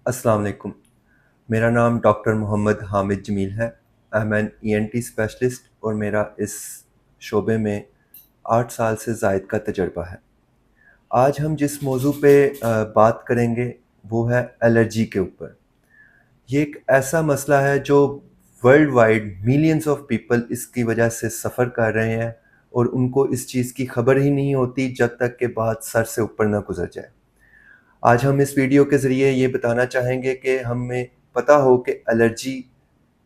अस्सलाम वालेकुम। मेरा नाम डॉक्टर मोहम्मद हामिद जमील है। I am an ENT specialist और मेरा इस शोबे में 8 साल से ज़ायद का तजर्बा है। आज हम जिस मौजू पे बात करेंगे वो है एलर्जी के ऊपर। ये एक ऐसा मसला है जो world wide millions of people इसकी वजह से सफ़र कर रहे हैं और उनको इस चीज़ की खबर ही नहीं होती जब तक कि बात सर से ऊपर ना गुजर जाए। आज हम इस वीडियो के ज़रिए ये बताना चाहेंगे कि हमें पता हो कि एलर्जी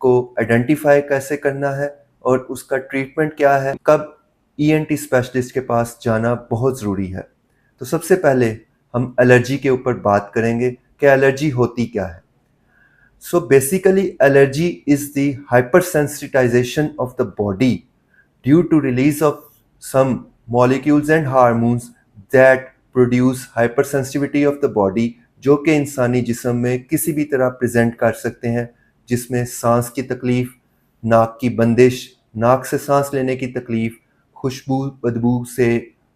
को आइडेंटिफाई कैसे करना है और उसका ट्रीटमेंट क्या है, कब ईएनटी स्पेशलिस्ट के पास जाना बहुत ज़रूरी है। तो सबसे पहले हम एलर्जी के ऊपर बात करेंगे कि एलर्जी होती क्या है। So basically allergy is the hypersensitization of the body due to release of some molecules and hormones that produce hypersensitivity of the body, जो कि इंसानी जिस्म में किसी भी तरह प्रेजेंट कर सकते हैं, जिसमें सांस की तकलीफ़, नाक की बंदिश, नाक से सांस लेने की तकलीफ़, खुशबू बदबू से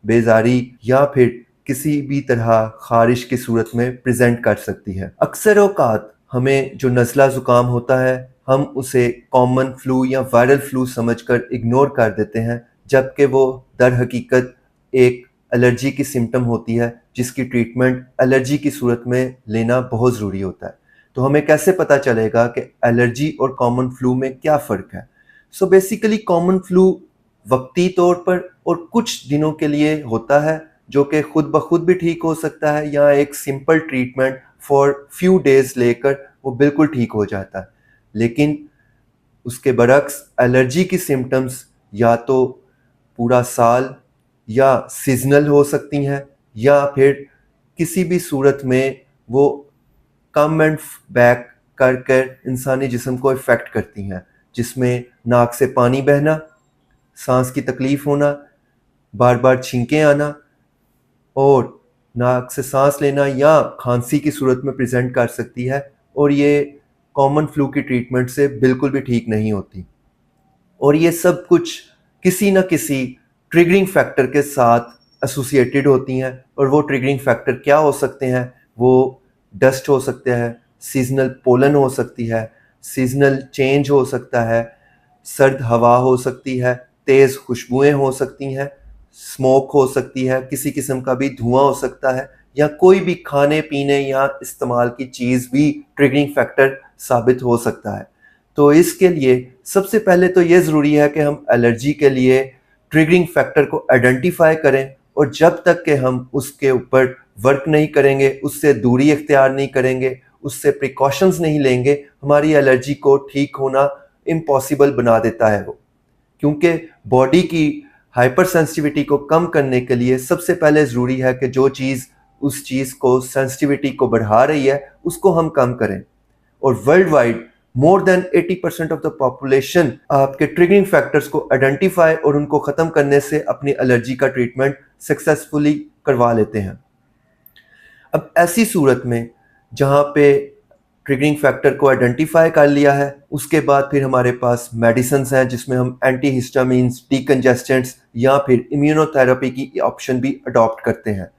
बेजारी या फिर किसी भी तरह खारिश की सूरत में प्रेजेंट कर सकती है। अक्सर औकात हमें जो नज़ला ज़ुकाम होता है हम उसे कॉमन फ्लू या वायरल फ्लू समझकर इग्नोर कर देते हैं, जबकि वो दर हकीकत एक एलर्जी की सिम्टम होती है जिसकी ट्रीटमेंट एलर्जी की सूरत में लेना बहुत ज़रूरी होता है। तो हमें कैसे पता चलेगा कि एलर्जी और कॉमन फ्लू में क्या फ़र्क है? सो बेसिकली कॉमन फ्लू वक्ती तौर पर और कुछ दिनों के लिए होता है, जो कि खुद ब खुद भी ठीक हो सकता है या एक simple treatment for few days लेकर वो बिल्कुल ठीक हो जाता है। लेकिन उसके बरक्स एलर्जी की सिम्टम्स या तो पूरा साल या सीजनल हो सकती हैं या फिर किसी भी सूरत में वो कम एंड बैक कर कर इंसानी जिस्म को इफ़ेक्ट करती हैं, जिसमें नाक से पानी बहना, सांस की तकलीफ़ होना, बार बार छींकें आना और नाक से सांस लेना या खांसी की सूरत में प्रेजेंट कर सकती है और ये कॉमन फ्लू की ट्रीटमेंट से बिल्कुल भी ठीक नहीं होती। और ये सब कुछ किसी न किसी ट्रिगरिंग फैक्टर के साथ एसोसिएटेड होती हैं और वो ट्रिगरिंग फैक्टर क्या हो सकते हैं? वो डस्ट हो सकते हैं, सीजनल पोलन हो सकती है, सीजनल चेंज हो सकता है, सर्द हवा हो सकती है, तेज़ खुशबुएं हो सकती हैं, स्मोक हो सकती है, किसी किस्म का भी धुआं हो सकता है या कोई भी खाने पीने या इस्तेमाल की चीज़ भी ट्रिगरिंग फैक्टर साबित हो सकता है। तो इसके लिए सबसे पहले तो ये ज़रूरी है कि हम एलर्जी के लिए ट्रिगरिंग फैक्टर को आइडेंटिफाई करें और जब तक कि हम उसके ऊपर वर्क नहीं करेंगे, उससे दूरी इख्तियार नहीं करेंगे, उससे प्रिकॉशंस नहीं लेंगे, हमारी एलर्जी को ठीक होना इम्पॉसिबल बना देता है वो। क्योंकि बॉडी की हाइपर सेंसिटिविटी को कम करने के लिए सबसे पहले ज़रूरी है कि जो चीज़ उस चीज़ को सेंसिटिविटी को बढ़ा रही है उसको हम कम करें। और world wide more than 80% of the population आपके ट्रिगरिंग फैक्टर्स को आइडेंटिफाई और उनको ख़त्म करने से अपनी एलर्जी का ट्रीटमेंट सक्सेसफुली करवा लेते हैं। अब ऐसी सूरत में जहाँ पे ट्रिगरिंग फैक्टर को आइडेंटिफाई कर लिया है, उसके बाद फिर हमारे पास मेडिसिन्स हैं जिसमें हम एंटीहिस्टामिन्स, डीकंजेस्टेंट्स या फिर इम्यूनोथेरेपी की ऑप्शन भी अडॉप्ट करते हैं।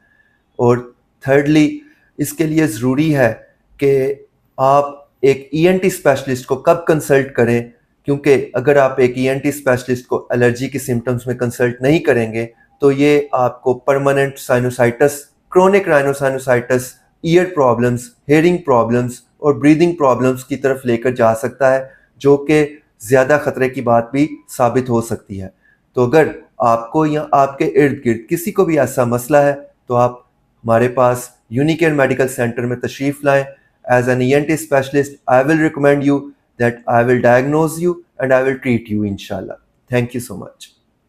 और थर्डली इसके लिए ज़रूरी है कि आप एक ईएनटी स्पेशलिस्ट को कब कंसल्ट करें, क्योंकि अगर आप एक ईएनटी स्पेशलिस्ट को एलर्जी की सिम्टम्स में कंसल्ट नहीं करेंगे तो ये आपको permanent sinusitis, chronic rhinosinusitis, year problems, hearing problems और ब्रीदिंग प्रॉब्लम्स की तरफ लेकर जा सकता है, जो कि ज़्यादा ख़तरे की बात भी साबित हो सकती है। तो अगर आपको या आपके इर्द गिर्द किसी को भी ऐसा मसला है तो आप हमारे पास यूनिकेयर मेडिकल सेंटर में तशरीफ़ लाएं। As an ENT specialist I will recommend you that I will diagnose you and I will treat you inshallah. Thank you so much.